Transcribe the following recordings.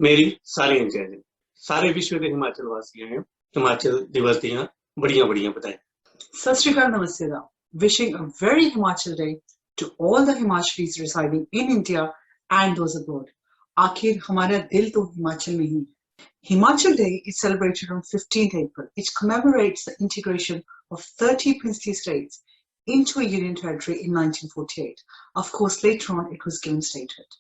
मेरी सारे इंडिया ਦੇ ਸਾਰੇ ਵਿਸ਼ਵ ਦੇ ਹਿਮਾਚਲ ਵਾਸੀਆਂ ਨੂੰ ਹਿਮਾਚਲ ਦਿਵਸ ਦੀਆਂ ਬੜੀਆਂ ਬੜੀਆਂ ਵਧਾਈਆਂ। Sat Shri Akal, Namaste. Wishing a very Himachal day to all the Himachalis residing in India and those abroad. आखिर हमारा दिल तो हिमाचल में ही है। Himachal Day is celebrated on 15th April. It commemorates the integration of 30 princely states into a union territory in 1948. Of course, later on it was given statehood.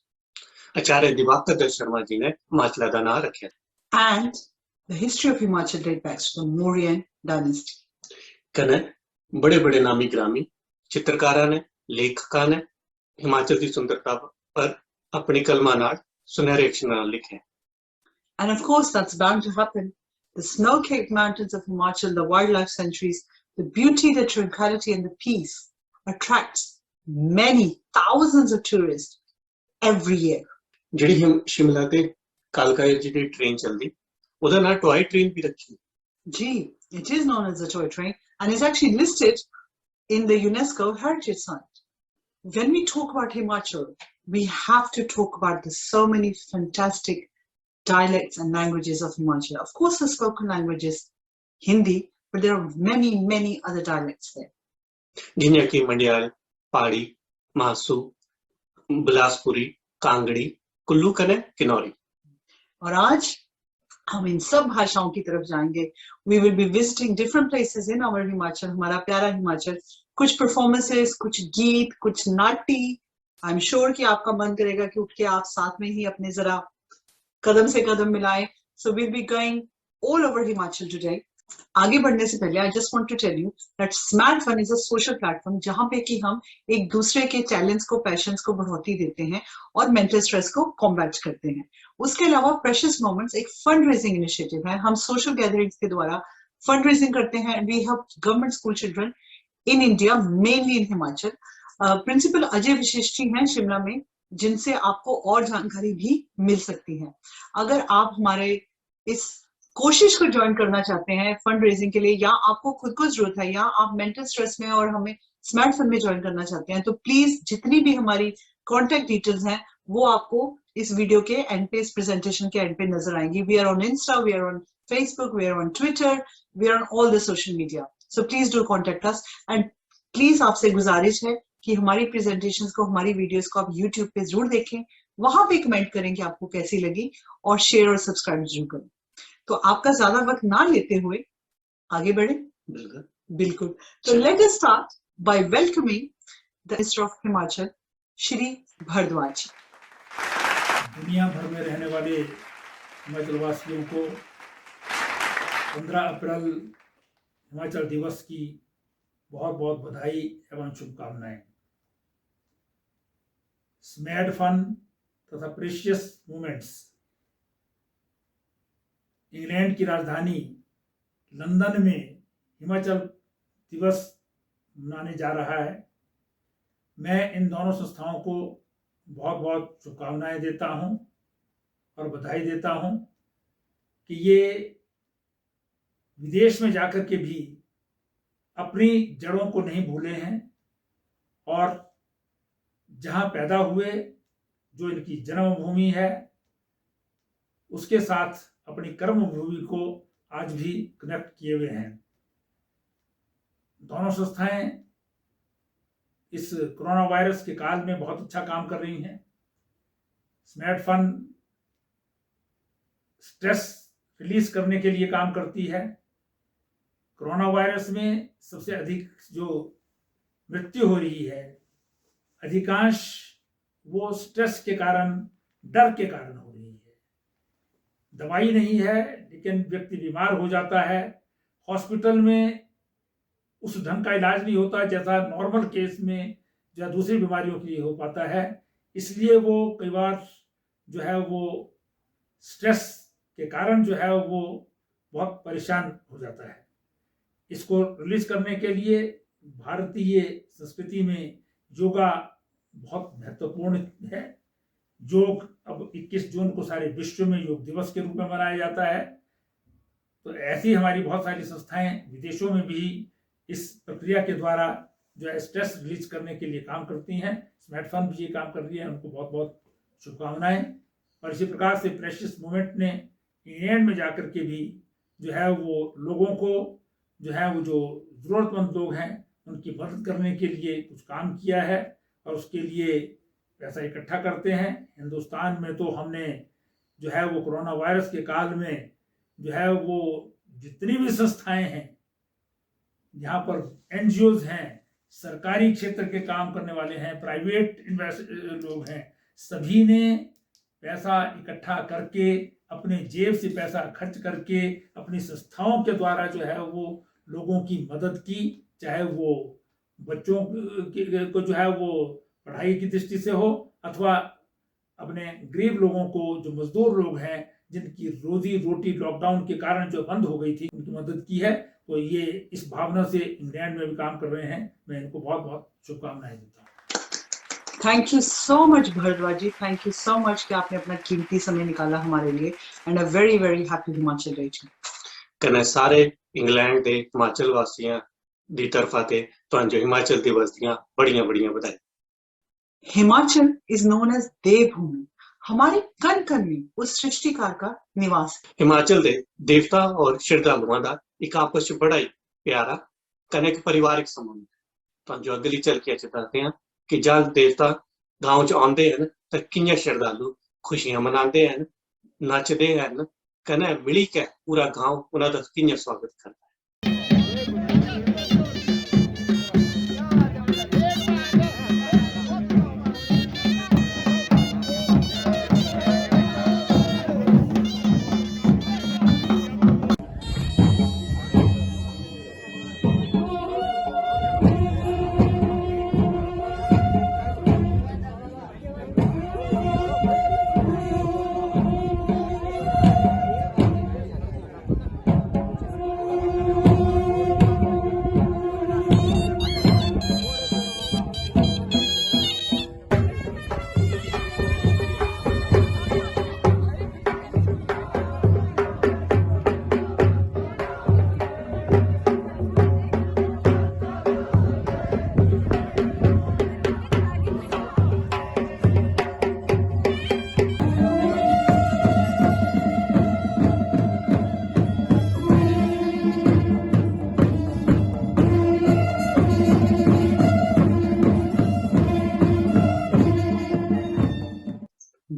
आचार्य दिवाकर शर्मा जी ने हिमाचल का नाम रखा। And the history of Himachal dates back to the Mauryan dynasty. कने बड़े बड़े नामी ग्रामी चित्रकारा ने लेखका ने हिमाचल की सुंदरता पर अपनी कलमा नाल सुनहरे अक्षर लिखे। And of course that's bound to happen. The snow-capped mountains of Himachal, the wildlife sanctuaries, the beauty, the tranquility and the peace attracts many thousands of tourists every year. ਜਿਹੜੀ शिमला ਤੇ ਕਾਲਕਾ ਜਿਹੜੀ ट्रेन चलती ਉਹਦਾ ਨਾਂ टॉय ट्रेन भी रखी। Gee, it is known as a toy train and is actually listed in the UNESCO heritage site. When we talk about Himachal, we have to talk about the so many fantastic dialects and languages of Himachal. Of course, the spoken language is Hindi, but there are many, many other dialects there. जिन्हें कि मंडियाल, पहाड़ी, मासू, बिलासपुरी, कांगड़ी, कुल्लू कने किन्नौरी। और आज हम इन सब भाषाओं की तरफ जाएंगे। We will be visiting different places in our Himachal, हमारा प्यारा हिमाचल। कुछ performances, कुछ गीत, कुछ नाटी। I'm sure कि आपका मन करेगा कि उठ के आप साथ में ही अपने जरा कदम से कदम मिलाएं। So we'll be going all over Himachal today. आगे बढ़ने से पहले I just want to tell you that Smart Fun is a social platform जहाँ पे कि हम एक दूसरे के टैलेंट्स को, पैशंस को बढ़ोतरी देते हैं और मेंटल स्ट्रेस को कॉम्बैट करते हैं। उसके अलावा प्रेशियस मोमेंट्स एक फंड रेजिंग इनिशिएटिव है। हम सोशल गैदरिंग्स के द्वारा फंड रेजिंग करते हैं। We help government school children in India, mainly in Himachal. Principal Ajay Vishishti हैं शिमला में, जिनसे आपको और जानकारी भी मिल सकती है। अगर आप हमारे इस कोशिश को ज्वाइन करना चाहते हैं फंड रेजिंग के लिए, या आपको खुद को जरूरत है, या आप मेंटल स्ट्रेस में और हमें स्मार्ट फंड में ज्वाइन करना चाहते हैं, तो प्लीज जितनी भी हमारी कॉन्टेक्ट डिटेल्स हैं वो आपको इस वीडियो के एंड पे, इस प्रेजेंटेशन के एंड पे नजर आएंगी। We are on Insta, we are on Facebook, we are on Twitter, we are on all the social media. So please do contact us and please आपसे गुजारिश है कि हमारी प्रेजेंटेशंस को, हमारी वीडियोस को आप यूट्यूब पे जरूर देखें, वहां पे कमेंट करें कि आपको कैसी लगी और शेयर और सब्सक्राइब जरूर करें। तो आपका ज्यादा वक्त ना लेते हुए आगे बढ़े। बिल्कुल। तो let us start by welcoming the minister of Himachal Shri Bhardwaj. दुनिया भर में रहने वाले हिमाचल वासियों को 15 अप्रैल हिमाचल दिवस की बहुत बहुत बधाई एवं शुभकामनाएं। स्मैड फन तथा प्रेशियस मोमेंट्स इंग्लैंड की राजधानी लंदन में हिमाचल दिवस मनाने जा रहा है। मैं इन दोनों संस्थाओं को बहुत बहुत शुभकामनाएं देता हूं और बधाई देता हूं कि ये विदेश में जाकर के भी अपनी जड़ों को नहीं भूले हैं और जहां पैदा हुए, जो इनकी जन्मभूमि है, उसके साथ अपनी कर्म भूमि को आज भी कनेक्ट किए हुए हैं। दोनों संस्थाएं इस कोरोना वायरस के काल में बहुत अच्छा काम कर रही हैं। स्मार्ट फन स्ट्रेस रिलीज करने के लिए काम करती है। कोरोना वायरस में सबसे अधिक जो मृत्यु हो रही है, अधिकांश वो स्ट्रेस के कारण, डर के कारण हो रही है। दवाई नहीं है, लेकिन व्यक्ति बीमार हो जाता है। हॉस्पिटल में उस ढंग का इलाज नहीं होता जैसा नॉर्मल केस में या दूसरी बीमारियों के लिए हो पाता है। इसलिए वो कई बार जो है वो स्ट्रेस के कारण जो है वो बहुत परेशान हो जाता है। इसको रिलीज करने के लिए भारतीय संस्कृति में योगा बहुत महत्वपूर्ण है। योग अब 21 जून को सारे विश्व में योग दिवस के रूप में मनाया जाता है। तो ऐसी हमारी बहुत सारी संस्थाएं विदेशों में भी इस प्रक्रिया के द्वारा जो है स्ट्रेस रिलीज करने के लिए काम करती हैं। स्मार्ट फन भी ये काम कर रही है, उनको बहुत बहुत शुभकामनाएं। और इसी प्रकार से प्रेशियस मूवमेंट ने इंग्लैंड में जाकर के भी जो है वो लोगों को जो है वो जो ज़रूरतमंद लोग हैं उनकी मदद करने के लिए कुछ काम किया है और उसके लिए पैसा इकट्ठा करते हैं। हिंदुस्तान में तो हमने जो है वो कोरोना वायरस के काल में जो है वो जितनी भी संस्थाएं हैं, यहाँ पर एनजीओज हैं, सरकारी क्षेत्र के काम करने वाले हैं, प्राइवेट लोग हैं, सभी ने पैसा इकट्ठा करके अपने जेब से पैसा खर्च करके अपनी संस्थाओं के द्वारा जो है वो लोगों की मदद की, चाहे वो बच्चों को जो है वो पढ़ाई की दृष्टि से हो अथवा अपने गरीब लोगों को, जो मजदूर लोग हैं जिनकी रोजी रोटी लॉकडाउन के कारण जो बंद हो गई थी, उनकी मदद की है। तो ये इस भावना से इंग्लैंड में भी काम कर रहे हैं। मैं इनको बहुत बहुत शुभकामनाएं देता हूँ। Thank you so much Bharadwaj ji, thank you so much कि आपने अपना कीमती समय निकाला हमारे लिए and a very very happy Himachal region. कने सारे इंग्लैंड दे हिमाचल वासियां दी तरफा ते तुहानू हिमाचल दिवस दियां बड़ियां बड़ियां बधाई। हिमाचल इज नोन एज देवभूमि, हमारे कण कण में उस सृष्टिकार का निवास है। हिमाचल दे देवता और श्रद्धालुआं दा एक आपस च बड़ा ही प्यारा कने एक परिवारिक संबंध है। जो अगली चल के दसते हैं कि जल देवता गांव च आंदे हैं तो कियां श्रद्धालु खुशियां मनाते हैं, नचते हैं, कने मिली के पूरा गांव उन्हां दा कियां स्वागत करता है।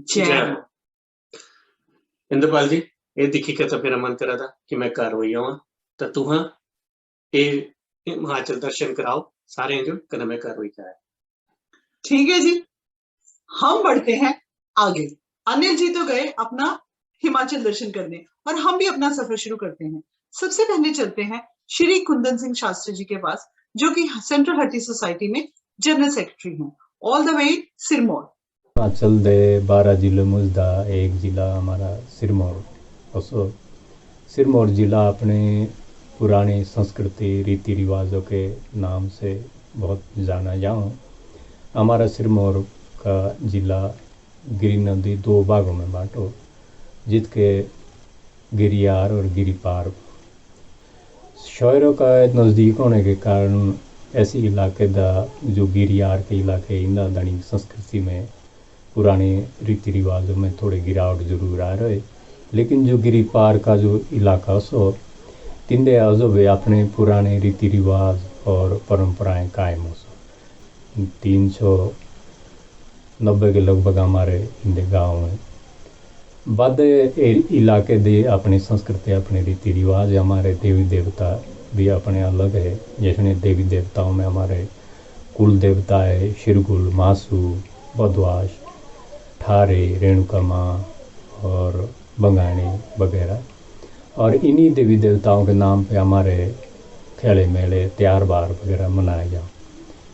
जय इंद्रपाल जी, ये दिखी के तो मेरा मन करा था कि मैं घर हो आवा तो तुहा ये हिमाचल दर्शन कराओ सारे जो कने मैं घर हो जाए। ठीक है जी, हम बढ़ते हैं आगे। अनिल जी तो गए अपना हिमाचल दर्शन करने और हम भी अपना सफर शुरू करते हैं। सबसे पहले चलते हैं श्री कुंदन सिंह शास्त्री जी के पास, जो कि सेंट्रल हटी सोसाइटी में जनरल सेक्रेटरी हैं, all the way Sirmaur. Himachal दे 12 जिलों में एक जिला हमारा सिरमौर। और सिरमौर जिला अपने पुरानी संस्कृति रीति रिवाजों के नाम से बहुत जाना जाऊँ। हमारा सिरमौर का जिला गिरी नदी 2 भागों में बांटो, जिसके गिरियार और गिरिपार। शहरों का नज़दीक होने के कारण ऐसे इलाके जो गिरियार के इलाके इंदा दणी संस्कृति में पुराने रीति रिवाजों में थोड़े गिरावट जरूर आ रहे, लेकिन जो गिरिपार का जो इलाका सो तिंदे अजब अपने पुराने रीति रिवाज और परंपराएं कायम हो सो। 390 के लगभग हमारे इंदे गाँव में बाद इलाके दे अपनी संस्कृति अपने रीति रिवाज। हमारे देवी देवता भी अपने अलग है, जैसे देवी देवताओं में हमारे कुल देवता है शिरगुल, मासू, बदवाश, ठारे, रेणुका माँ और बंगाणी वगैरह। और इन्हीं देवी देवताओं के नाम पे हमारे खेले मेले त्योहार बार वगैरह मनाए जाओ।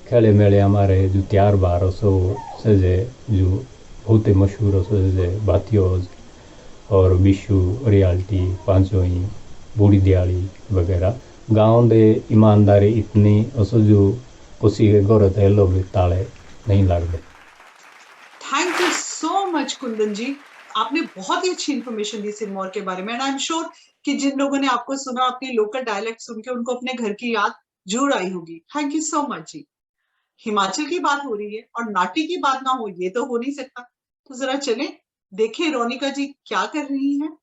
खेले मेले हमारे जो त्योहार बार हो सो सजे जो बहुत ही मशहूर हो सजे भातियोज और विशु, रियाल्टी, पांचोई, बूढ़ी दियाली वगैरह। गाँव दे ईमानदारी इतनी असो जो उसी के गौरत है लोग ताले नहीं लगते। Thank you so much Kundan ji, आपने बहुत ही अच्छी इंफॉर्मेशन दी सिरमौर के बारे में एंड आई एम श्योर कि जिन लोगों ने आपको सुना, अपनी लोकल डायलेक्ट सुन के उनको अपने घर की याद जरूर आई होगी। थैंक यू सो मच जी। हिमाचल की बात हो रही है और नाटी की बात ना हो, ये तो हो नहीं सकता। तो जरा चलें देखिए रोनिका जी क्या कर रही हैं।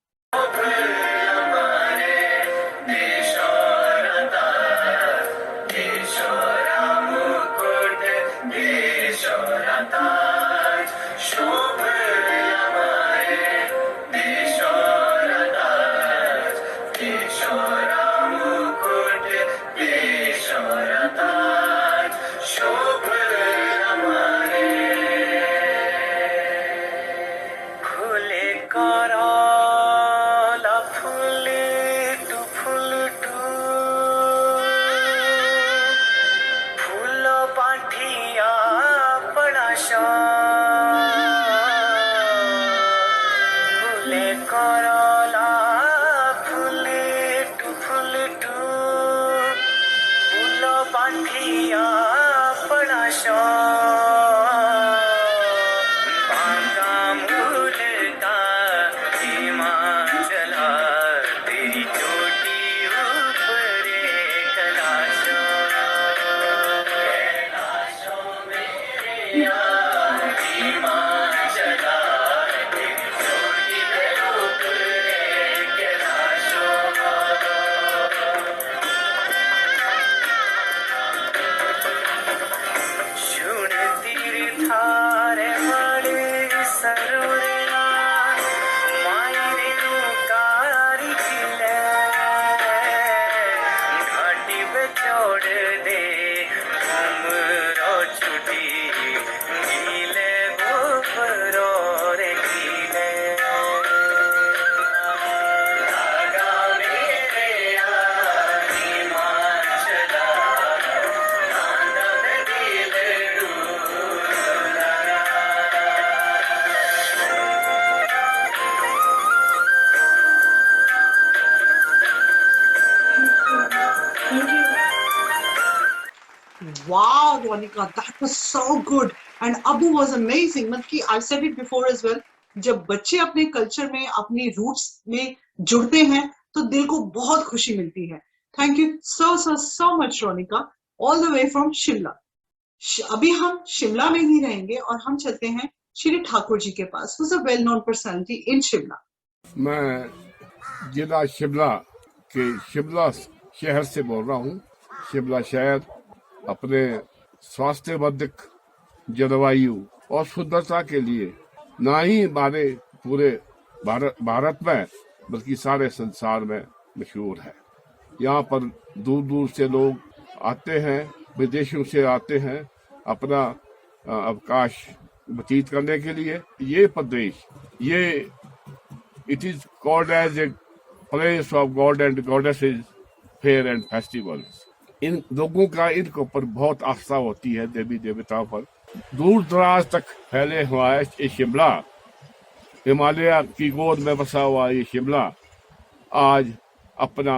Wow, Ronika, that was so good. And Abu was amazing. मतलब कि I said it before as well. जब बच्चे अपने कल्चर में अपनी रूट्स में जुड़ते हैं तो दिल को बहुत खुशी मिलती है. Thank you so much, Ronika, all the way from Shimla. अभी हम शिमला में ही रहेंगे और हम चलते हैं श्री ठाकुर जी के पास, who's a well-known personality in Shimla. मैं जिला शिमला के शिमला शहर से बोल रहा हूँ. शिमला शहर अपने स्वास्थ्यवर्धक जलवायु और शुद्धता के लिए ना ही हमारे पूरे भारत में बल्कि सारे संसार में मशहूर है. यहाँ पर दूर दूर से लोग आते हैं, विदेशों से आते हैं अपना अवकाश व्यतीत करने के लिए. ये प्रदेश it is called as a place of god and goddesses fair and festivals. इन लोगों का इनके ऊपर बहुत आस्था होती है, देवी देवताओं पर. दूर दराज तक फैले हुआ है ये शिमला, हिमालय की गोद में बसा हुआ ये शिमला आज अपना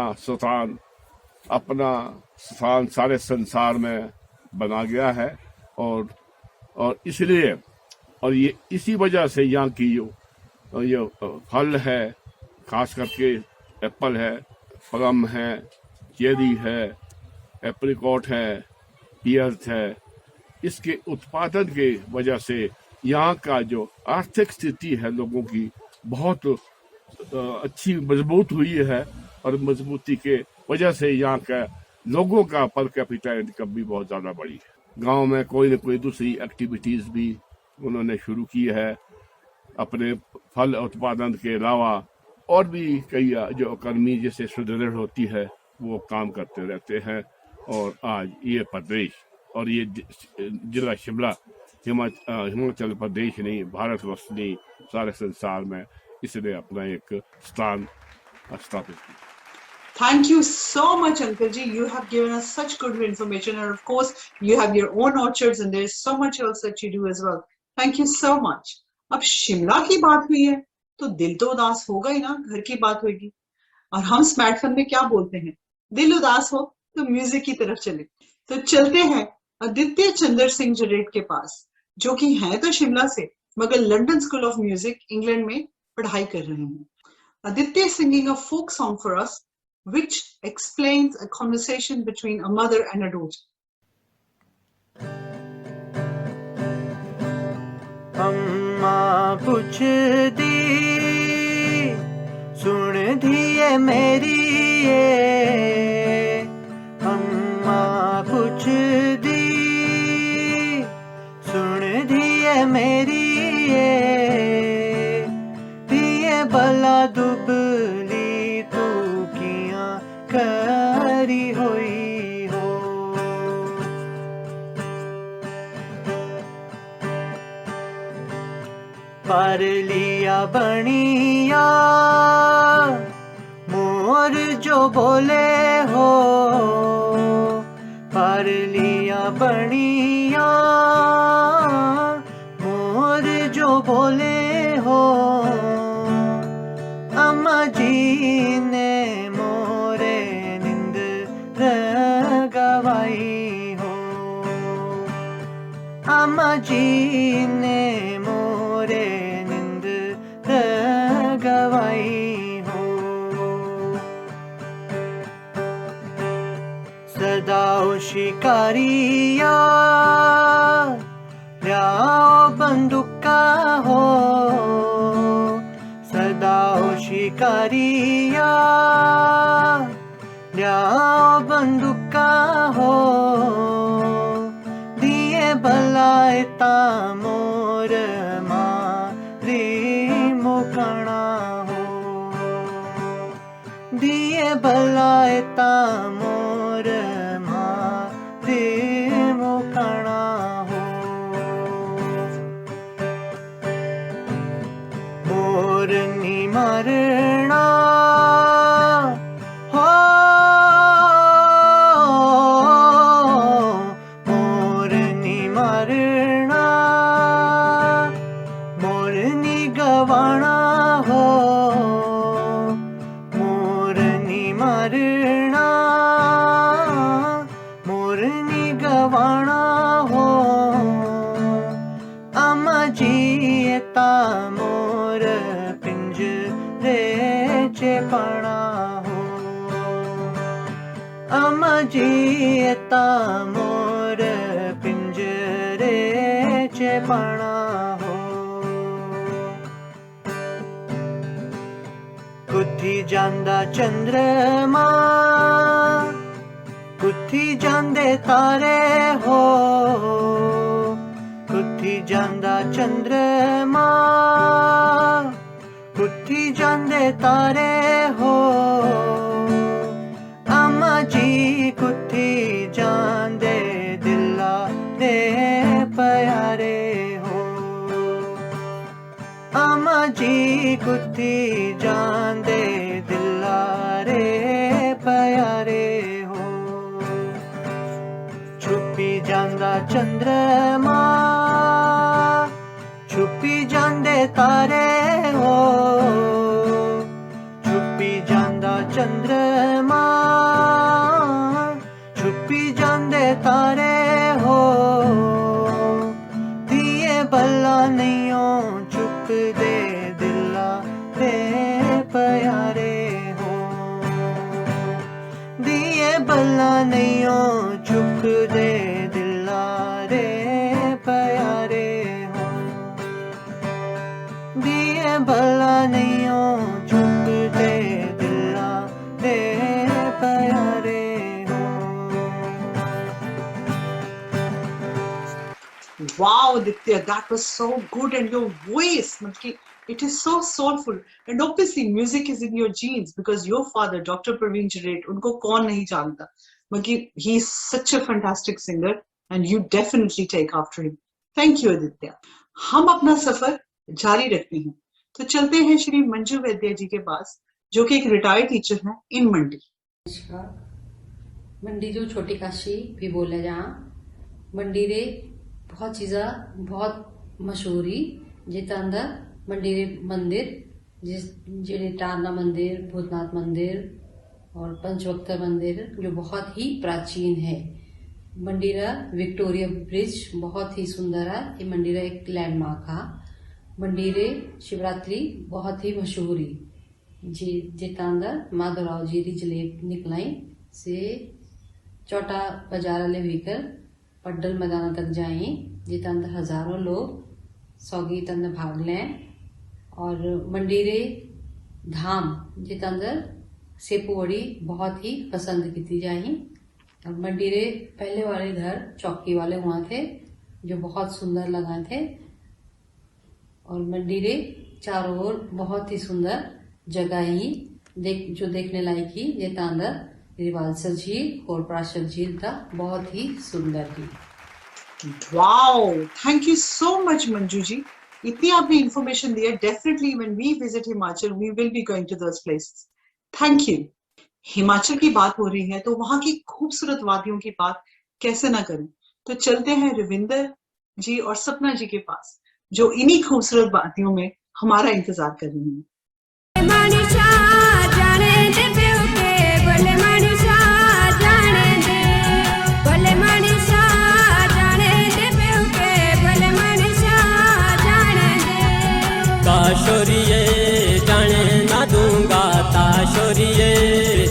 स्थान सारे संसार में बना गया है. और इसलिए और ये इसी वजह से यहाँ की ये फल है, खास करके एप्पल है, प्लम है, चेरी है, एप्रिकॉट है, पियर्स है, इसके उत्पादन के वजह से यहाँ का जो आर्थिक स्थिति है लोगों की बहुत अच्छी मजबूत हुई है. और मजबूती के वजह से यहाँ का लोगों का पर कैपिटा इनकम भी बहुत ज़्यादा बढ़ी है. गांव में कोई न कोई दूसरी एक्टिविटीज़ भी उन्होंने शुरू की है अपने फल उत्पादन के अलावा. और भी कई जो इकॉनमी जैसे सुदृढ़ होती है वो काम करते रहते हैं. और आज ये प्रदेश और ये जिला शिमला हिमाचल प्रदेश नहीं, भारतवर्ष नहीं, सारे संसार में इसने अपना एक स्थान स्थापित किया. Thank you so much, Uncle Ji. You have given us such good information, and of course, you have your own orchards, and there is so much else that you do as well. Thank you so much. अब शिमला की बात हुई है तो दिल तो उदास होगा ही ना, घर की बात होगी. और हम स्मार्टफोन में क्या बोलते हैं, दिल उदास हो तो म्यूजिक की तरफ चले. तो चलते हैं आदित्य चंद्र सिंह जरेट के पास, जो कि हैं तो शिमला से मगर London school of music England में पढ़ाई कर रहे हैं. Aditya is singing a folk song for us, which explains a conversation between a mother and a daughter. अम्मा पूछती मेरी ये अम्मा पुछदी सुन दिए मेरी ये दिए भला दुबली तू कियां करी होई हो पर लिया बनिया मोर जो बोले हो पर लिया बनिया मोर जो बोले हो अम्मा जी ने मोरे नींद गवाई हो अम्मा जी ने मोरे नींद गवाई हो सदाओ शिकारिया ल्याओ बंदूका हो सदाओ शिकारिया ल्याओ बंदूका हो दिए भलायता मोर मारी मुकणा हो दिए भलायता मोर मारी मुकणा हो मोर नी मरना हो मोर नी मरना मोर नी गवाना हो मोर नी मरना मोर नी गवाना हो अम्मा जी ता मोर पिंजरे च पड़ा हो अम्मा जी ता मोर पिंजरे च पड़ा हो कुत्थी जांदा चंद्रमा कुत्थी जांदे तारे हो कुत्थी जांदा चंद्रमा कुत्थी जांदे तारे हो अम्मा जी कुत्थी जांदे दिला दे प्यारे हो अम्मा जी कुत्थी जांदे दिला रे प्यारे हो छुपी जांदा चंद्रमा छुपी जांदे तारे हो छुपी जांदा चंद्रमा छुपी जांदे तारे हो दिए भला नहीं हो चुप दे दिला रे प्यारे हो दिए भला नहीं हो चुप दे दिला रे प्यारे हो दिए भला नहीं हो चुप दे दिला रे प्यारे हो Wow, Aditya, that was so good, and your voice, it is so soulful. And obviously, music is in your genes because your father, Dr. Praveen Jaret, unko kaun nahi janta. He's such a fantastic singer, and you definitely take after him. Thank you, Aditya. हम अपना सफर जारी रखते हैं, तो चलते हैं श्री मंजू वैद्य जी के पास, जो कि एक रिटायर्ड टीचर हैं इन मंडी। मंडी जो छोटी काशी भी बोला जहाँ मंडी रे बहुत चीज़ा बहुत मशहूरी जिता अंदर मंडी रे मंदिर जिस जेड़े टारना मंदिर भूतनाथ मंदिर और पंचवक्तर मंदिर जो बहुत ही प्राचीन है। मंडी रा विक्टोरिया ब्रिज बहुत ही सुंदर है। ये मंडी रा एक लैंडमार्क है। मंडी रे शिवरात्रि बहुत ही मशहूरी जी जिता अंदर माधवराव जी री जलेब निकलाई से चौटा बाजार ले भीकर पड्डल मैदान तक जाए जिता अंदर हजारों लोग सौगीत अंदर भाग लें और मंडी रे धाम जिता अंदर सेपू बड़ी बहुत ही पसंद की जाही। और मंडीरे पहले वाले घर चौकी वाले हुआ थे जो बहुत सुंदर लगा थे। और मंडीरे चारों ओर बहुत ही सुंदर जगह ही जो देखने लायक ही ये अंदर रिवालसर झील और प्राशर झील था बहुत ही सुंदर ही। Wow, thank you so much Manju ji, इतनी आपने इंफॉर्मेशन दिया। Definitely when we visit Himachal we will be going to those places. Thank you. Himachal की बात हो रही है तो वहां की खूबसूरत वादियों की बात कैसे ना करें। तो चलते हैं रविंदर जी और सपना जी के पास जो इन्हीं खूबसूरत वादियों में हमारा इंतजार कर रही हैं। ताशोरिए जाने ना दूंगा, ताशोरिए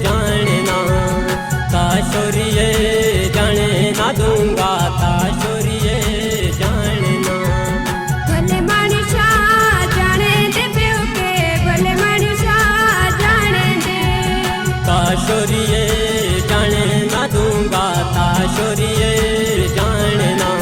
जाने ना, ताशोरिए जाने ना दूंगा, ताशोरिए जाने ना। भले मनुष्य जाने दे प्यो के, भले मनुष्य जाने दे, ताशोरिए जाने ना दूंगा, ताशोरिए जाने ना।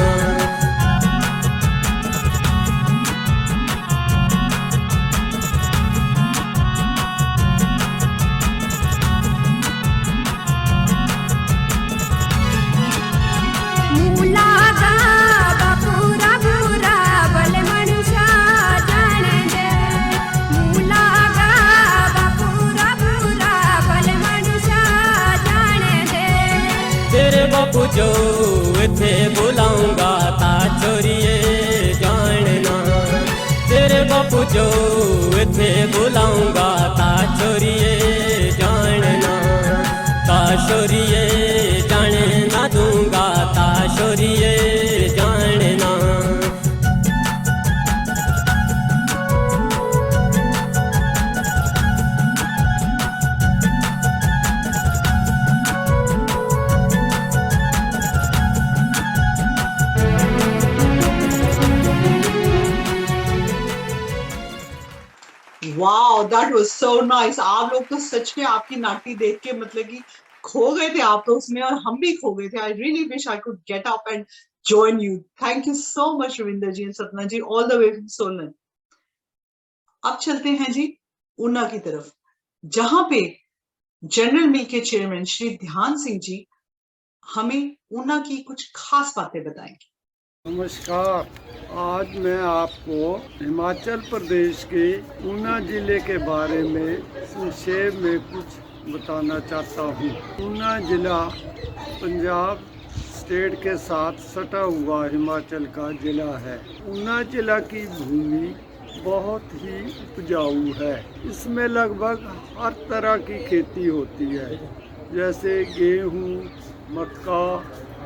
जो इथे बुलाऊंगा ताशोरिए जानना, तेरे बापू जो इथे बुलाऊंगा ताशोरिए जानना, ताशोरिए जाने ना दूंगा, ताशोरिए जानना। Wow, that was so nice. आप लोग तो सच में आपकी नाटी देख के मतलब कि खो गए थे आप तो उसमें, और हम भी खो गए थे। I really wish I could get up and join you. Thank you so much Ravinder ji and Sapna ji, all the way from Solan. अब चलते हैं जी ऊना की तरफ, जहां पे जनरल मिल के चेयरमैन श्री ध्यान सिंह जी हमें ऊना की कुछ खास बातें बताएंगे। नमस्कार, आज मैं आपको हिमाचल प्रदेश के ऊना जिले के बारे में संक्षेप में कुछ बताना चाहता हूँ। ऊना जिला पंजाब स्टेट के साथ सटा हुआ हिमाचल का जिला है। ऊना जिला की भूमि बहुत ही उपजाऊ है। इसमें लगभग हर तरह की खेती होती है, जैसे गेहूँ, मक्का,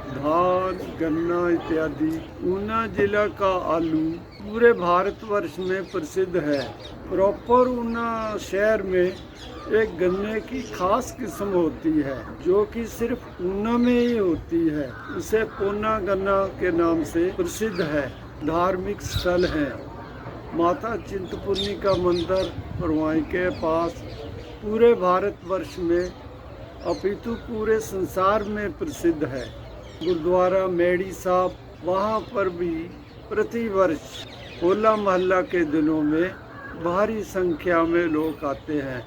धान, गन्ना इत्यादि। ऊना जिला का आलू पूरे भारतवर्ष में प्रसिद्ध है। प्रॉपर ऊना शहर में एक गन्ने की खास किस्म होती है जो कि सिर्फ ऊना में ही होती है। इसे पोना गन्ना के नाम से प्रसिद्ध है। धार्मिक स्थल हैं, माता चिंतपूर्णी का मंदिर परवाई के पास पूरे भारतवर्ष में अपितु पूरे संसार में प्रसिद्ध है। गुरुद्वारा मेड़ी साहब, वहाँ पर भी प्रतिवर्ष होला महल्ला के दिनों में भारी संख्या में लोग आते हैं।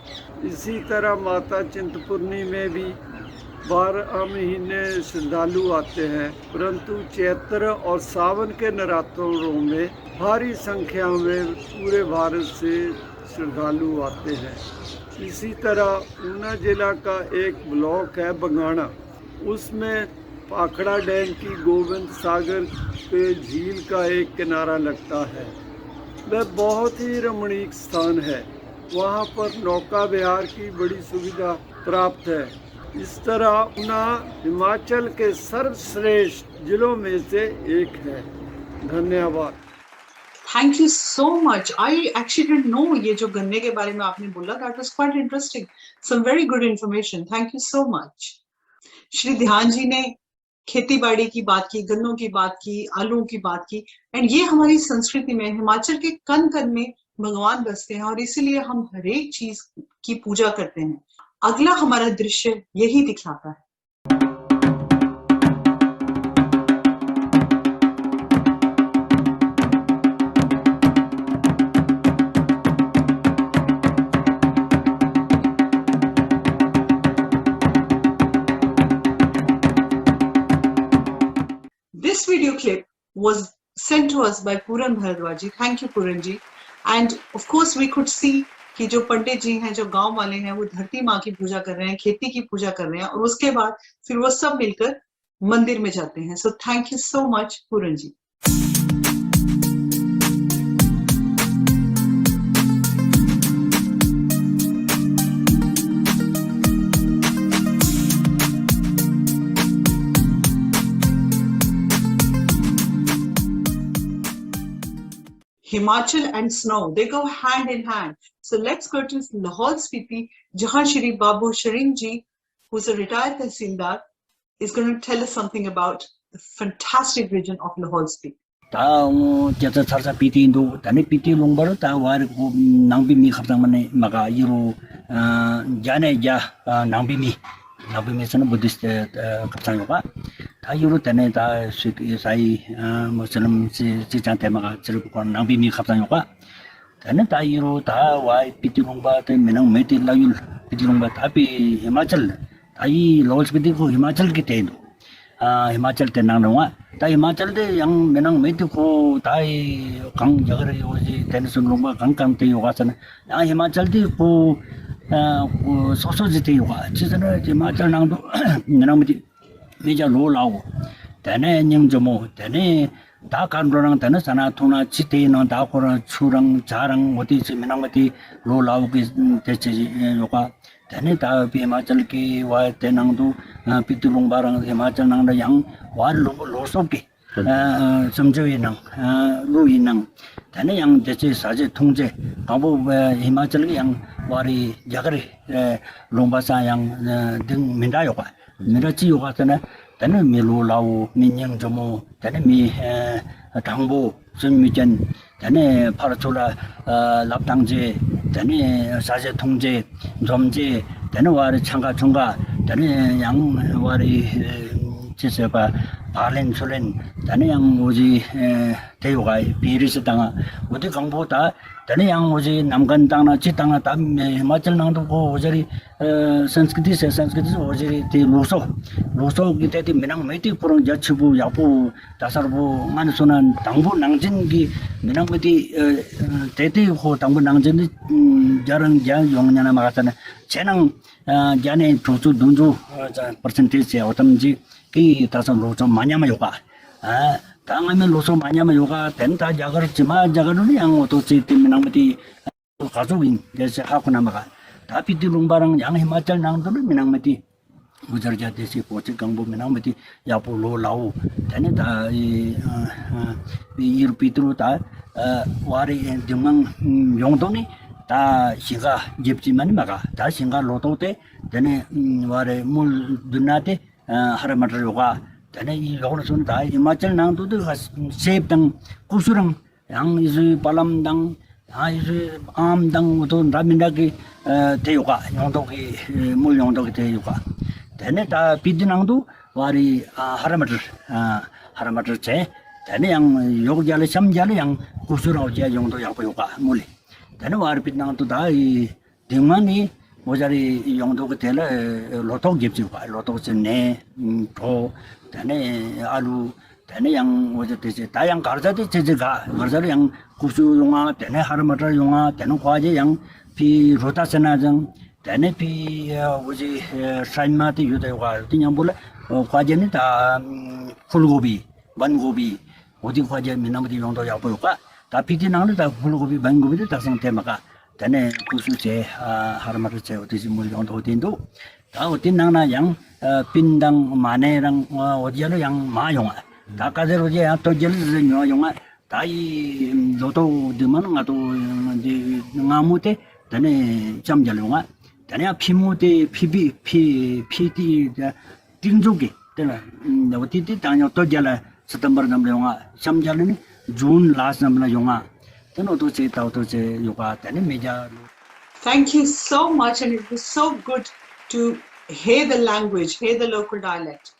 इसी तरह माता चिंतपूर्णी में भी 12 महीने श्रद्धालु आते हैं, परंतु चैत्र और सावन के नवरात्रों में भारी संख्या में पूरे भारत से श्रद्धालु आते हैं। इसी तरह ऊना जिला का एक ब्लॉक है बंगाणा, उसमें पाखड़ा डैम की गोविंद सागर पे झील का एक किनारा लगता है। वह बहुत ही रमणीक स्थान है। वहाँ पर नौका विहार की बड़ी सुविधा प्राप्त है। इस तरह ऊना हिमाचल के सर्वश्रेष्ठ जिलों में से एक है। धन्यवाद। Thank you so much. I actually didn't know ये जो गन्ने के बारे में आपने बोला, that was quite interesting, some very good information. Thank you so much. Shri Dhyan ji ने खेती बाड़ी की बात की, गन्नों की बात की, आलू की बात की, एंड ये हमारी संस्कृति में हिमाचल के कन कन में भगवान बसते हैं और इसीलिए हम हर एक चीज की पूजा करते हैं। अगला हमारा दृश्य यही दिखलाता है। This video clip was sent to us by Puran Bharadwaji. Thank you, Puran ji. And of course, we could see कि जो पंडित जी हैं, जो गांव वाले हैं, वो धरती माँ की पूजा कर रहे हैं, खेती की पूजा कर रहे हैं, और उसके बाद फिर वो सब मिलकर मंदिर में जाते हैं। So thank you so much, Puran ji. Himachal and snow, they go hand in hand. So let's go to Lahaul Spiti. Jahan Shri Babu Sharing ji, who's a retired Tahsildar, is going to tell us something about the fantastic region of Lahaul Spiti. ताऊ जैसे थरसा पीती इंदु तने पीती लोंबर ताऊ वार को नांबी मी खपता मने मगा इरो जाने जा नांबी मी सन बुद्धिस्ट खपता योगा ता इरो तने ता साई मुस्लिम से जानते मगा चलो को नांबी मी खपता योगा तने ता इरो ता वाई पीती लोंबा ते मिनंग मेती लायुल पीती लोंबा ता भी हिमाचल ताई लाहौल स्पीति को हिमाचल के तेंदु हिमाचल ते नांगवा ता हिमाचल दे yang menang metu ko tai kang jagare yoji tension lomba kang te yoga sana Himachal दे को सोसो जते योगा जिसने हिमाचल नांग दो menang meti मेजा लो लाओ तने न्यंग जमो तने 다 간로랑 तने सना थोना चिते न 다 कोरा छुरंग जारंग होती से menang meti लो लाओ के तेचे योगा तने ता हिमाचल की वाय तेनंग दो पितुलुंग बारंग हिमाचल नांग दा yang वार लोसो के समझो ये नंग लुई नंग तने yang जैसे साजे थुंजे काबो हिमाचल की yang वारी जगरे लोंबासा yang दिन मिंडा योगा मिंडा ची योगा तने मिलो लाओ मिन्यंग जमो तने मी 당보 선미전 तने 파르초라 랍당제 तने 사제 통제 점제 तने वारी 창가 총가 तने yang वारी 제세바 발렌 솔렌 तने yang 오지 대요가 비리스 당아 어디 강보다 तने yang 오지 남간 당나 지 당나 다 हिमाचल नांदो को ओजरी संस्कृति से ओजरी ते लोसो गीते ते मिनंग मेति पुरंग जछबु यापु दासरबु मानसुनान 당부 낭진기 मिनंग मेति तेते हो 당부 낭진 जरंग जा 용냐나 마가잖아 제능 जाने 조주 눈주 परसेंटेज है ओतमजी की तासन लोसो मान्यामा योगा 당하면 로소 마냐마 요가 된다 자गर 지마 자거는 양 오토치 미낭메티 가족인 대세 하고 남아가 다피디 롱바랑 양 히마찰 낭도는 미낭메티 무저자 대시 포치 강보 미낭메티 야포로 라오 되네다 이 이르피트로 다 와리 등망 용도니 다 시가 집지만 마가 다 신가 로도테 되네 와레 물 드나테 하르마트 요가 तने ये लोगों सुन था हिमाचल नांग तो सेब दंग कुसुरंग yang इस पालम दंग हाँ इस आम दंग तो रामिंडा की थे योगा योंदो की मूल योंदो की थे योगा तने ता पीडी नांग तो वारी हरमटर चे तने yang योग जाले शम जाले yang कुसुरंग जा योंदो यापो योगा मूले तने वारी पीडी नांग तो ता दिमानी मोजारी योंदो के तेले लोटो गिफ्ट योगा लोटो से ने तो तने आलू तने yang 오저 되지 다양 가르자데 제제가 가르자로 yang 구수 용아 तने 하르마터 용아 तने 과제 yang 피 로타세나정 तने 피 오지 사인마티 유대와 그냥 볼래 과제는 다 풀고비 반고비 어디 과제 미나무디 용도 야보가 다 피디나는 다 풀고비 반고비를 다 상태마가 तने 구수제 하르마터 제 어디지 물 용도 어딘도 다 어딘나나 yang pindang manerang odialo yang mayonga ta kader oje to jel nyonga tai loto de man ngato de ngamute tane jamjalonga tane pimute pibi piti tingjoge tane notiti tanyo to jala september namlonga jamjalni june last namla yonga tane to che yoga tane meja. Thank you so much, and it was so good to hear the language, hear the local dialect.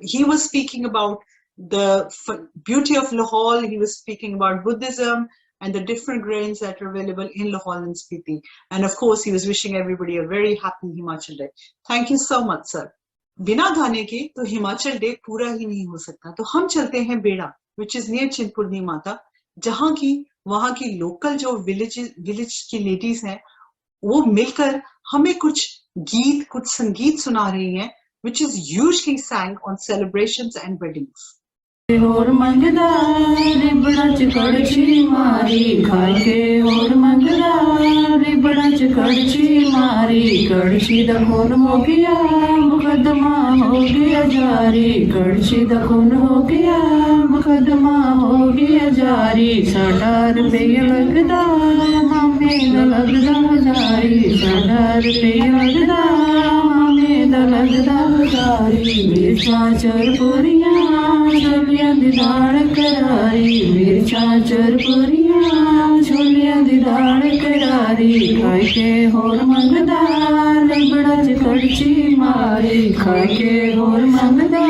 He was speaking about the beauty of Lahore. He was speaking about Buddhism and the different grains that are available in Lahore and Spiti. And of course, he was wishing everybody a very happy Himachal Day. Thank you so much, sir. बिना गाने के तो Himachal day पूरा ही नहीं हो सकता. तो हम चलते हैं बेड़ा, which is near चिंतपूर्णी माता, जहाँ की वहाँ की लोकल जो विलेज की लेडीज हैं, वो मिलकर हमें कुछ गीत, कुछ संगीत सुना रही हैं, which is usually sang on celebrations and weddings. और मंगदा रिबड़ा च कड़छी मारी खाई के और मंगदा रिबड़ा च कड़छी मारी कड़छी दा खून हो गया मुकदमा हो गया जारी कड़छी दा खून हो गया मुकदमा हो गया जारी साडा रुपया लगदा मामे दा लगदा हजारी साडा रुपया लगदा मामे दा लगदा हजारी मिर्चां चरपुरियां छोलियां दी दाल करारी मिर्चां चरपुरियां छोलियां दी दाल करारी खाई के होर मंगदा लिबड़ा च कड़छी मारी खाई के होर मंगदा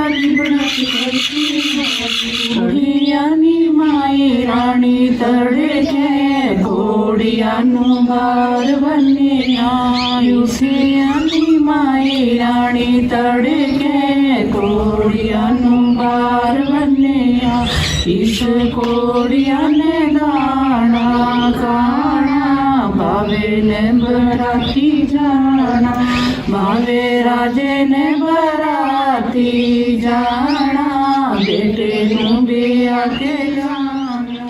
लिबड़ा च कड़छी मारी घोड़ियां नी माई रानी तड़े के घोड़ियां नू बार बन्निया उसियां नी माई रानी तड़े के घोड़ियां नू बार बन्निया इस घोड़ियां ने दाना खाना बावे ने बराती जाना बावे राजे ने बराती जाना बेटे नू बिया के जाना.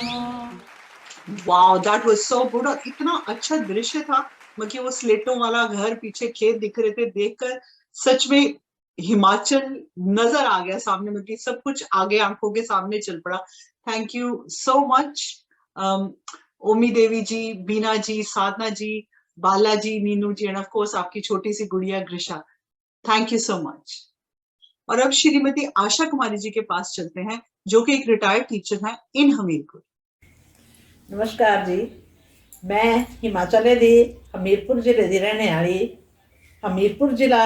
Wow, that was so good. और इतना अच्छा दृश्य था, मतलब वो स्लेटों वाला घर, पीछे खेत दिख रहे थे, देखकर सच में हिमाचल नजर आ गया सामने, मतलब सब कुछ आगे आंखों के सामने चल पड़ा. Thank you so much Omi Devi ji, Beena ji, Sadhana ji, Bala ji, Neenu ji, and of course आपकी छोटी सी गुड़िया Grisha. Thank you so much. और अब श्रीमती आशा कुमारी जी के पास चलते हैं, जो कि एक रिटायर्ड टीचर हैं इन हमीरपुर. नमस्कार जी, मैं हिमाचल दी हमीरपुर जिले की रहने वाली. हमीरपुर जिला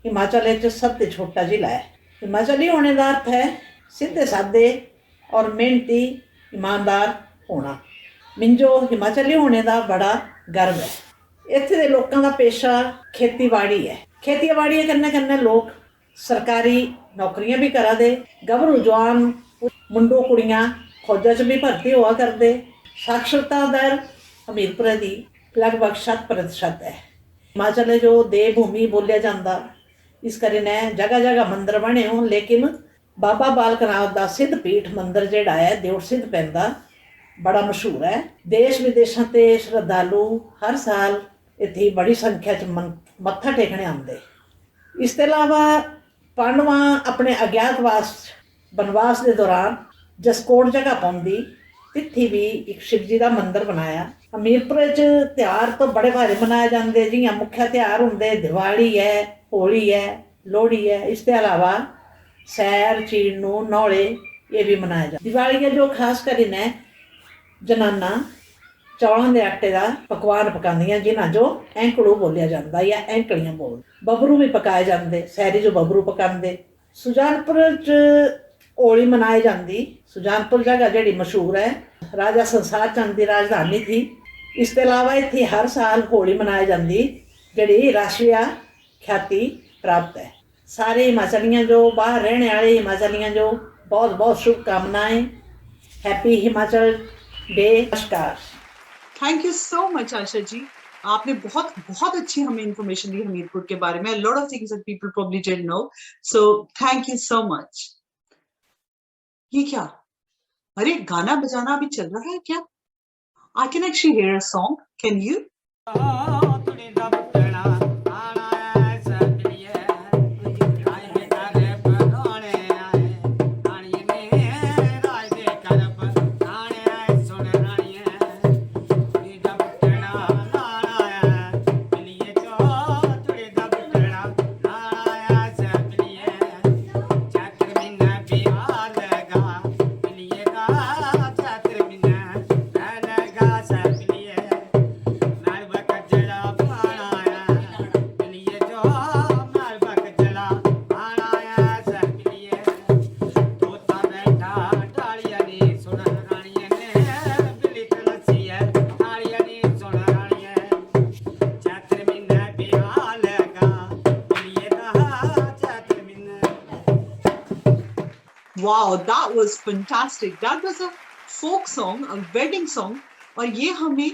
हिमाचल च सबसे छोटा जिला है. हिमाचली होने का अर्थ है सीधे साधे और मेहनती ईमानदार होना. मिंजो हिमाचली होने का बड़ा गर्व है. इत्थे दे लोगों का पेशा खेतीबाड़ी है. खेतीबाड़ी करने करने लोग सरकारी नौकरियां भी करा दे. गभरू जवान मुंडो कुड़ियां फौजा च भी भर्ती हुआ करते. साक्षरता दर हमीरपुर की लगभग 7% है. हिमाचल जो देवभूमि बोलिया जाता, इस करने जगह जगह मंदिर बने हो, लेकिन बाबा बालक नाथ का सिद्ध पीठ मंदिर जोड़ा है देउड़ सिद्ध पैंदा, बड़ा मशहूर है. देश विदेशों से श्रद्धालु हर साल इतनी बड़ी संख्या च मत्था टेकने आते. इसके अलावा पांडवा अपने अज्ञातवास बनवास के दौरान जसकोट जगह पहुंची, तित्थी भी एक शिव जी का मंदिर बनाया. हमीरपुर च त्यौहार तो बड़े भारी मनाए जाते, जियां मुख्य त्यौहार होंगे दिवाली है, होली है, लोहड़ी है. इसके अलावा सैर, चीड़नू, नौले ये भी मनाया जाता. दिवाली के जो खास कर जनाना चौलों के आटे का पकवान पकांदियां, जिन्हें जो एंकड़ू बोलिया जाता या एंकड़ियां बोल. बबरू भी पकाए जाते, सैरी जो बबरू पकाते. सुजानपुर च होली मनाई जाती. सुजानपुर जगह जी मशहूर है, राजा संसार चंद की राजधानी थी. इसके अलावा इतनी हर साल होली मनाई जाती, जी राष्ट्रीय ख्याति प्राप्त है. सारे हिमाचलियां जो बाहर रहने वाले हिमाचलियां जो बहुत बहुत शुभकामनाएं. Happy Himachal day. नमस्कार. Thank you so much Asha ji. आपने बहुत बहुत अच्छी हमें इंफॉर्मेशन दी हमीरपुर के बारे में. Lot of things that people probably didn't know, so thank you so much. ये क्या, अरे गाना बजाना अभी चल रहा है क्या? I can actually here a song. Can you? जड़ा मैं बक चला आया सकलिए तोता बैठा डालिया नी सुन रानिया ने बिली तलसी है डालिया नी सुन रानिया चैत्र महीने बिहा लगा बिलिए रहा चैत्र महीने। Wow, that was fantastic. That was a folk song, a wedding song. और ये हमें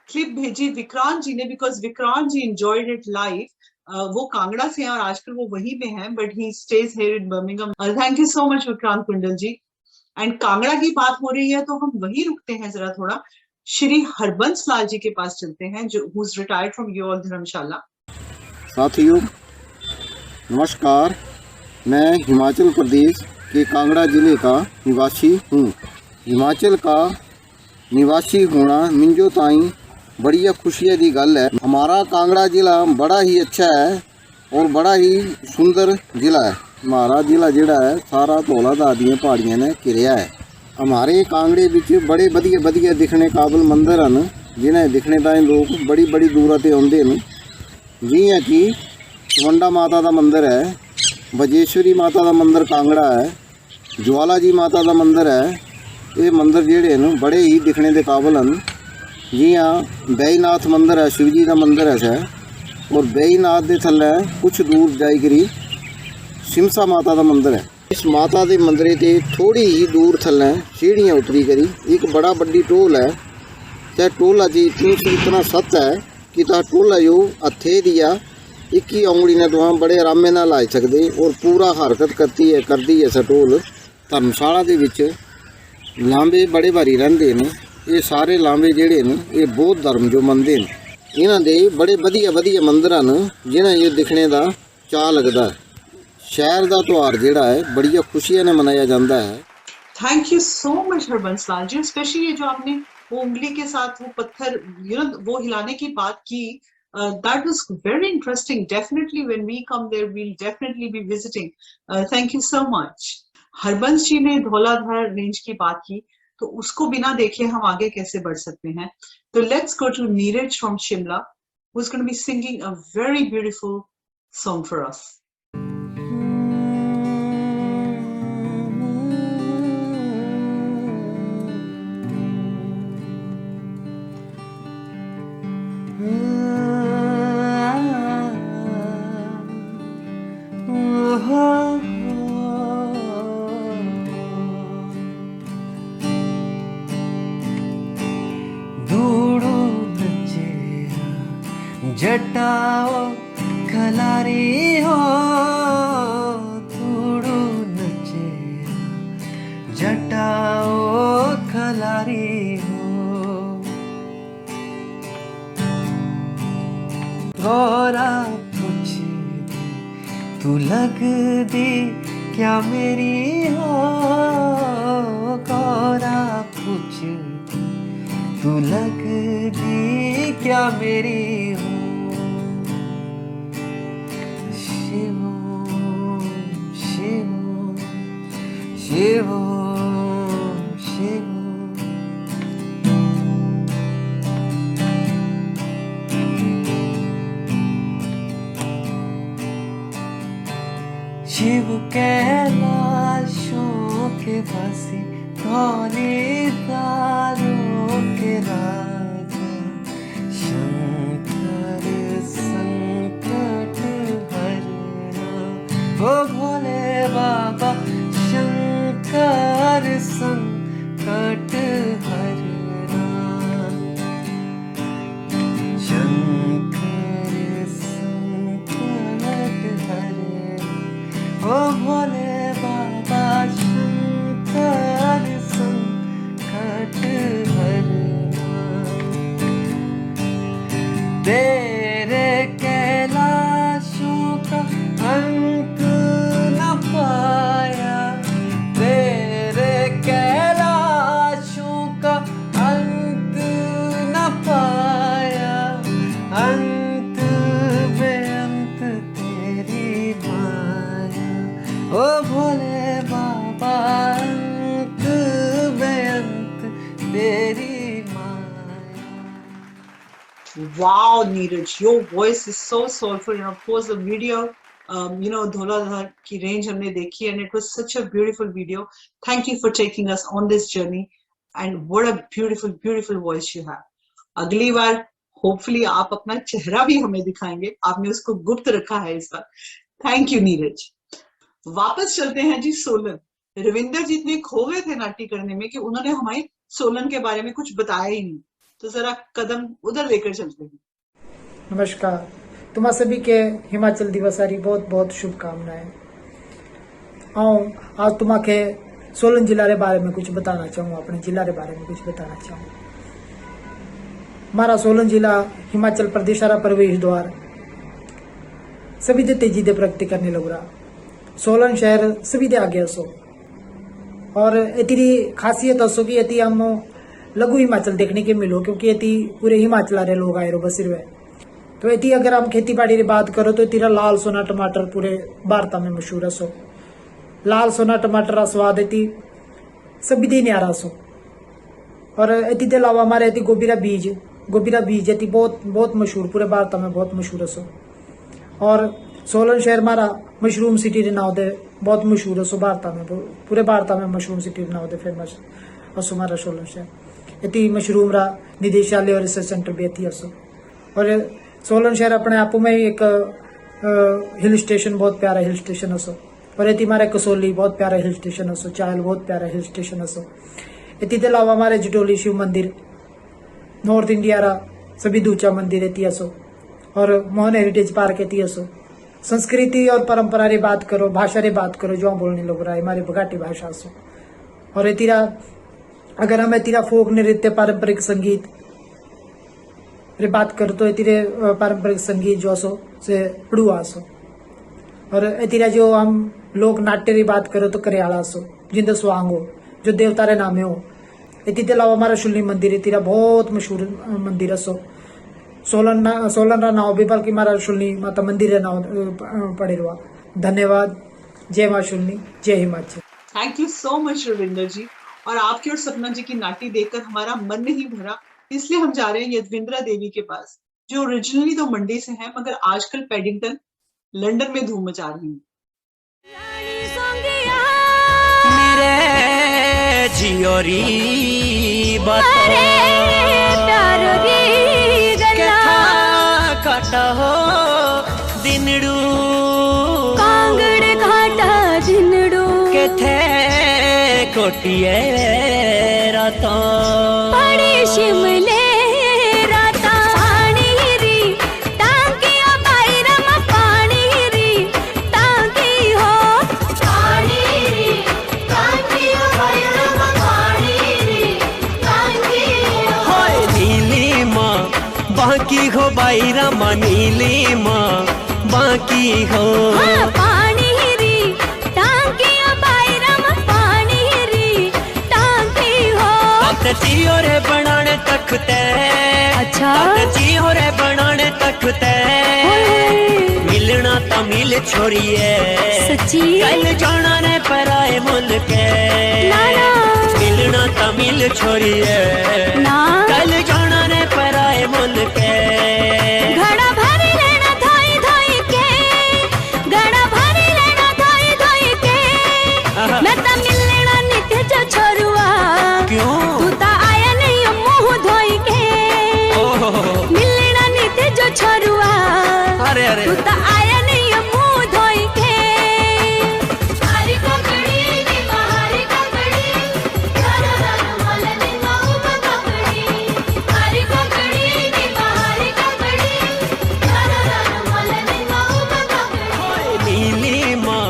क्लिप भेजी विक्रांत जी ने, because Vikrant ji enjoyed it live. वो कांगड़ा से हैं और आजकल वो वहीं पे हैं, but he stage here in Birmingham. Thank you so much Vikrant कुंडल जी. एंड कांगड़ा की बात हो रही है तो हम वहीं रुकते हैं जरा थोड़ा. श्री हरबंस लाल जी के पास चलते हैं, जो who is retired from your Dharamshala. साथियों नमस्कार, मैं हिमाचल प्रदेश के कांगड़ा ज़िले का निवासी हूँ. हिमाचल का निवासी होना मिंजो ताई बड़ी खुशी की गल है. हमारा कांगड़ा ज़िला बड़ा ही अच्छा है और बड़ा ही सुंदर ज़िला है. हमारा ज़िला जोड़ा है सारा धौला दादियाँ पहाड़ियाँ ने घिरिया है. हमारे कांगड़े विच बड़े वधिया वधिया दिखने काबिल मंदिर हैं जिन्हें दिखने ताईं लोग बड़ी बड़ी दूर ते आउंदे ने. जियां कि चवंडा माता का मंदिर है, बजेश्वरी माता का मंदिर कांगड़ा है, ज्वाला जी माता का मंदिर है. ये मंदिर जोड़े न बड़े ही दिखने के काबिल हैं. जियां बैजनाथ मंदिर है, शिव जी का मंदिर है सर. और बैजनाथ के थल्ले कुछ दूर जाई करी सिमसा माता का मंदिर है. इस माता के मंदिर से थोड़ी ही दूर थल्ले सीढ़ियाँ उतरी करी एक बड़ा बड़ी टोल है. चाहे टोल अजी इतना सख्त है कि टोला जो हथे दिया एक ही उंगली ने तो बड़े आराम ना ला सकते और पूरा हरकत करती है सर टोल. धर्मशाला के विच लांबे बड़े भारी रहंदे ने. ये सारे लांबे जेड़े ने ये बौद्ध धर्म जो मनते हैं. इन्हां दे बड़े वधिया वधिया मंदिर हैं जिन्हें ये दिखने का चाह लगता है. शहर का त्यौहार जोड़ा है बड़ी खुशियां ने मनाया जाता है. Thank you so much Harbans Lal ji. Specially ये जो आपने वो उंगली के साथ वो पत्थर वो हिलाने की बात की, that was very interesting. Definitely when we come there we'll definitely be visiting. Thank you so much. Harbans जी ने धौलाधार रेंज की बात की, तो उसको बिना देखे हम आगे कैसे बढ़ सकते हैं. तो let's go to Neeraj from Shimla, who's going to be singing a very beautiful song for us. जटाओ Khalari हो थोड़ो नचे जटाओ खलारी हो गौरा पूछ तू लग दी क्या मेरी हो गौरा पूछ तू लग दी क्या मेरी हो शिव शिव शिव कैलाशों के वासी धौले तारों के राजा शंकर संकट हरना ओ भोले बाबा शंकर संकट हरना शंकर संकट हरना ओ भोले बाबा शंकर संकट हरना तेरे कैलाशों का अंत न पाया तेरे कैलाशों का अंत न पाया अंत में अंत तेरी माया ओ Wow, Neeraj, your voice is so soulful. And of course, the video, Dhola ki range हमने देखी, and it was such a beautiful video. Thank you for taking us on this journey. And what a beautiful, beautiful voice you have. अगली बार hopefully आप अपना चेहरा भी हमें दिखाएंगे. आपने उसको गुप्त रखा है इस बार. Thank you, Neeraj. वापस चलते हैं जी सोलन. रविंदर जी इतने खो गए थे नाट्य करने में कि उन्होंने हमें सोलन के बारे में कुछ बताया ही नहीं. तो जरा कदम उधर लेकर चलते हैं. नमस्कार, तुम्हारा सभी के हिमाचल दिवसारी बहुत बहुत शुभकामनाएं. आज तुम्हारे सोलन जिला के बारे में कुछ बताना चाहूँ, अपने जिला के बारे में कुछ बताना चाहूँ. हमारा सोलन जिला हिमाचल प्रदेश का प्रवेश द्वार सभी दे तेजी दे प्रगति करने लग रहा. सोलन शहर सभी दे आगे असो और इतनी खासियत असो कि इतनी हम लघु हिमाचल देखने के मिलो, क्योंकि इतनी पूरे हिमाचल आरे लोग आए रो बसिर हुए. तो इतनी अगर हम खेती बाड़ी की बात करो तो तेरा लाल सोना टमाटर पूरे भारत में मशहूर असो. लाल सोना टमाटर का स्वाद इतनी सभी दे न्यारा सो. और इतनी के अलावा हमारे इतनी गोभी का बीज इतनी बहुत बहुत मशहूर पूरे भारत में बहुत मशहूर असो. और सोलन शहर हमारा मशरूम सिटी के नाम दे बहुत मशहूर असो. भारत में पूरे भारत में मशरूम सिटी के नाम दे फेमस असो हमारा सोलन शहर. इतनी मशरूम रा निदेशालय और रिसर्च सेंटर भी इतनी असो. और सोलन शहर अपने आप में एक हिल स्टेशन, बहुत प्यारा हिल स्टेशन असो. और इतनी हमारे कसोली बहुत प्यारा हिल स्टेशन असो. चायल बहुत प्यारा हिल स्टेशन असो. इतनी के अलावा हमारे जटोली शिव मंदिर, नॉर्थ इंडिया रा सभी दूचा मंदिर इतनी असो. और मोहन हेरिटेज पार्क इतनी असो. संस्कृति और परंपरा री बात करो, भाषा री बात करो, जो बोलने लोग रहा है हमारी बघाटी भाषा असो. और इतना अगर हम इतना फोक नृत्य पारंपरिक संगीत रे बात करो तो इतने पारंपरिक संगीत जो असो से पड़ुआ असो. और इतना जो हम लोक नाट्य री बात करो तो करियाला असो, जिंद स्वांगो जो देवता रे नामे हो. इतनी के अलावा हमारा शुल्ली मंदिर इतना बहुत मशहूर मंदिर असो. सोलन रा नाव भी बल्कि हमारा शुल्ली माता मंदिर रे नाव पड़े रहा. धन्यवाद. जय माँ शुल्ली, जय Himachal. Thank you so much Ravinder ji. और आपकी और सपना जी की नाटी देखकर हमारा मन नहीं भरा, इसलिए हम जा रहे हैं यदविंद्रा देवी के पास, जो ओरिजिनली तो मंडी से हैं मगर आजकल पैडिंगटन लंदन में धूम मचा रही हैं. मेरे जियोरी काटा हो दिनड़ू कांगड़ घाटा दिनड़ू के थे कोटिए रातों पड़ी शिमले राता पानी री टांकिया बाईरम पानी री टांकी हो पानी री टांकिया बाईरम पानी री टांकी हो नीली माँ बाकी हो बाईरम नीली माँ बाकी हो पानी री टांकिया बाईरम पानी री टांकी हो. जियो रे बनाने तखते. अच्छा जियो रे बनाने तखते. मिलना तमिल छोड़िए सच्ची कल जाना ने पराए मुल्क मिलना तमिल छोड़िए ना कल जाना ने पराए मुल्क. घड़ा भरी लेना धोई धोई के, घड़ा भरी लेना धोई धोई के. मैं तो मिलना नित्य जो छोरुआ. क्यों तू ता आया नहीं मुंह धोई के. मिलना नित्य जो छोरुआ. अरे अरे तू ता आया नहीं मुंह धोई के. हरी ककड़ी नी हरी ककड़ी घर घर मोल नी माऊ ककड़ी. हरी ककड़ी नी हरी ककड़ी घर घर मोल नी माऊ ककड़ी. नीली माँ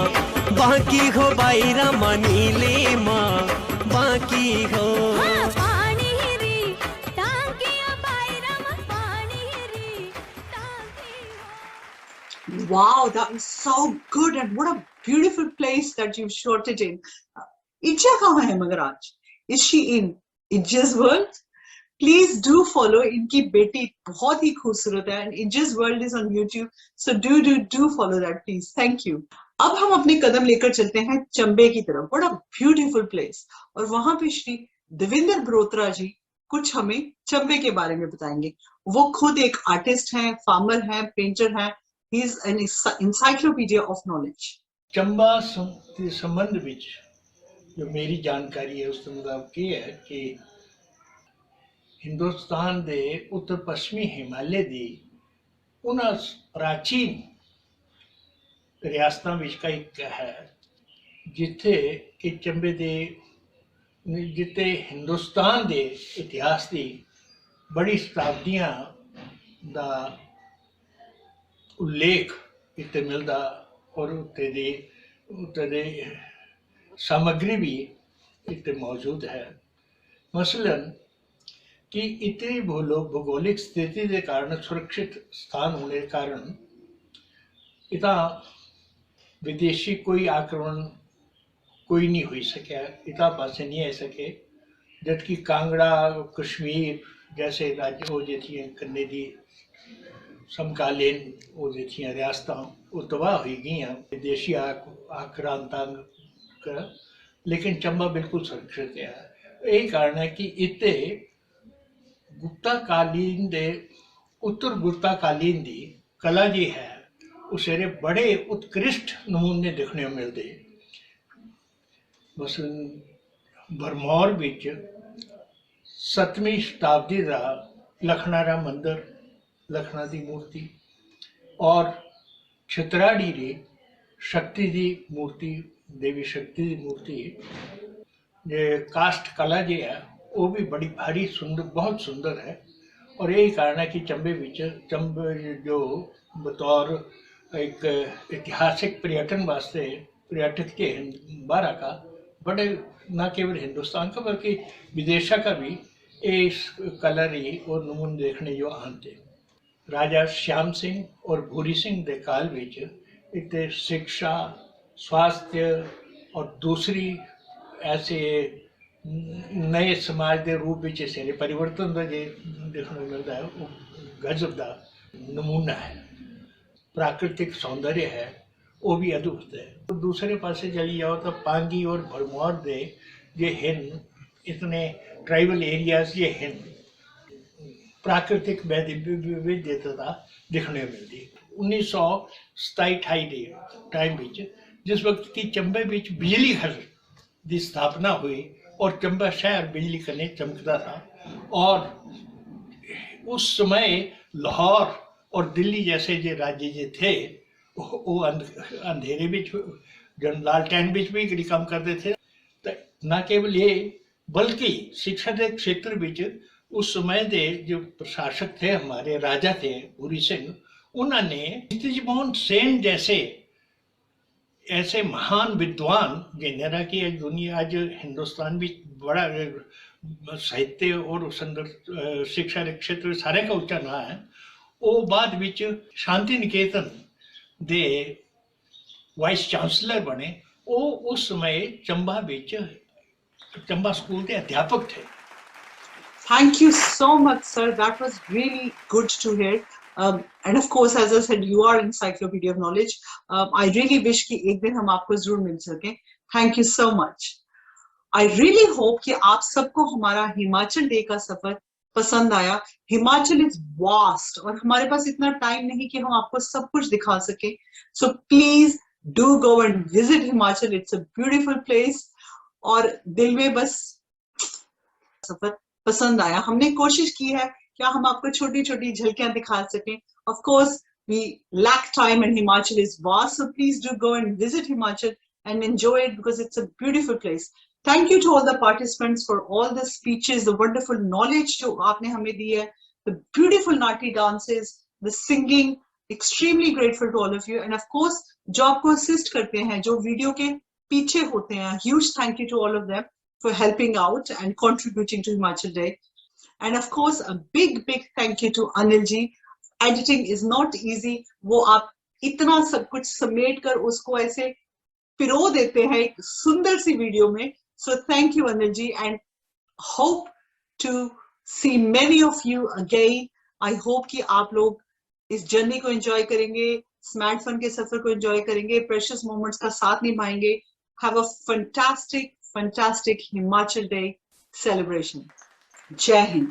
बाकी हो बाईरा माँ नीली माँ बाकी हो. पानी री टांकिया बाईरम पानी री टांकी हो. Wow, that was so good, and what a beautiful place that you've shot it in. Ijja kahan hai magar aaj? Is she in Ijja's world? Please do follow. इनकी बेटी बहुत ही खूबसूरत है, and Ijja's world is on YouTube, so do follow that, please. Thank you. अब हम अपने कदम लेकर चलते हैं चंबे की तरफ. What a beautiful place. और वहां पे श्री देवेंद्र ब्रोत्रा जी कुछ हमें चंबे के बारे में बताएंगे। वो खुद एक आर्टिस्ट हैं, फार्मर हैं, पेंटर हैं। He is an encyclopedia of knowledge. Chamba के संबंध ਵਿੱਚ जो मेरी जानकारी है उसके मुताबिक ये है कि हिंदुस्तान के उत्तर पश्चिमी हिमालय की उन्हां प्राचीन रियासतां विच का एक है जिथे कि चंबे दे जिथे हिंदुस्तान के इतिहास की बड़ी शताब्दियां का उल्लेख इत्थे मिलता और उत्ते दे सामग्री भी इत्थे मौजूद है। मसलन कि इतनी भूगोलिक स्थिति के कारण सुरक्षित स्थान होने के कारण इतना विदेशी कोई आक्रमण कोई नहीं हो सका, इतना पासे नहीं आ सके, जबकि कांगड़ा कश्मीर जैसे राज्य वो जो थी कन्ने दी समकालीन वो जो थी रियासत वो तबाह हो गई विदेशी आक्रांतांग का, लेकिन चंबा बिल्कुल सुरक्षित है। यही कारण है कि इतने गुप्ताकालीन दे उत्तर गुप्ताकालीन दी कला जी है उसे बड़े उत्कृष्ट नमूने देखने को मिलते। मसलन भरमौर विच 7वीं शताब्दी का लखनारा मंदिर, लखना की मूर्ति और छतराड़ी री शक्ति की मूर्ति, देवी शक्ति की मूर्ति जे कास्ट कला जी है वो भी बड़ी भारी सुंदर, बहुत सुंदर है। और यही कारण है कि चंबे विच चंबे जो बतौर एक ऐतिहासिक पर्यटन वास्ते पर्यटक के बारह का बड़े न केवल हिंदुस्तान का बल्कि विदेशा का भी इस कलरी और नमूने देखने जो आते। राजा श्याम सिंह और भूरी सिंह के काल विच इतने शिक्षा, स्वास्थ्य और दूसरी ऐसे नए समाज के रूप में सारे परिवर्तन का जो देखने को मिलता है वो गजब का नमूना है। प्राकृतिक सौंदर्य है वो भी अद्भुत है। तो दूसरे पासे चली जाओ तो पांगी और भरमौर दे ये हिन इतने ट्राइबल एरियाज ये हिन प्राकृतिक विविधता देखने को मिलती। 1927-28 के टाइम जिस वक्त की चंबे बिच बिजली घर की स्थापना हुई और चंबा शहर बिजली कने चमकता था, और उस समय लाहौर और दिल्ली जैसे जो राज्य जो थे वो अंधेरे बिच जन लालटेन बिच भी काम करते थे। तो न केवल ये बल्कि शिक्षा के क्षेत्र बिच उस समय के जो प्रशासक थे हमारे राजा थे भूरी सिंह, उन्होंने क्षितिज मोहन सेन जैसे ऐसे महान विद्वान जिन्हें कि दुनिया आज हिंदुस्तान भी बड़ा साहित्य और सुंदर शिक्षा के क्षेत्र सारे का उच्चा ना है। वो बाद विच शांति निकेतन दे वाइस चांसलर बने। वो उस समय चंबा विच चंबा स्कूल के अध्यापक थे। Thank you so much, sir. That was really good to hear. And of course, as I said, you are encyclopedia of knowledge. I really wish कि एक दिन हम आपको जरूर मिल सकें. Thank you so much. I really hope कि आप सबको हमारा हिमाचल डे का सफर पसंद आया। हिमाचल इज वास्ट और हमारे पास इतना टाइम नहीं कि हम आपको सब कुछ दिखा सके। So please do go and visit Himachal. It's a beautiful place. और दिल में बस सफर पसंद आया। हमने कोशिश की है क्या हम आपको छोटी छोटी झलकियां दिखा सकें। Of course, we lack time and Himachal is vast, so please do go and visit Himachal and enjoy it because it's a beautiful place. Thank you to all the participants for all the speeches, the wonderful knowledge जो आपने हमें दी है, the beautiful Nati dances, the singing. Extremely grateful to all of you, and of course जो आपको assist करते हैं, जो video के पीछे होते हैं, huge thank you to all of them for helping out and contributing to Himachal Day. And of course, a big thank you to Anil ji. Editing is not easy. वो आप इतना सब कुछ समेट कर उसको ऐसे पिरो देते हैं एक सुंदर सी वीडियो में. So thank you Anil ji, and hope to see many of you again. I hope कि आप लोग इस जर्नी को एंजॉय करेंगे, स्मार्टफोन के सफर को एंजॉय करेंगे, प्रेशियस मोमेंट्स का साथ निभाएंगे. Have a fantastic Himachal Day celebration. जय हिंद।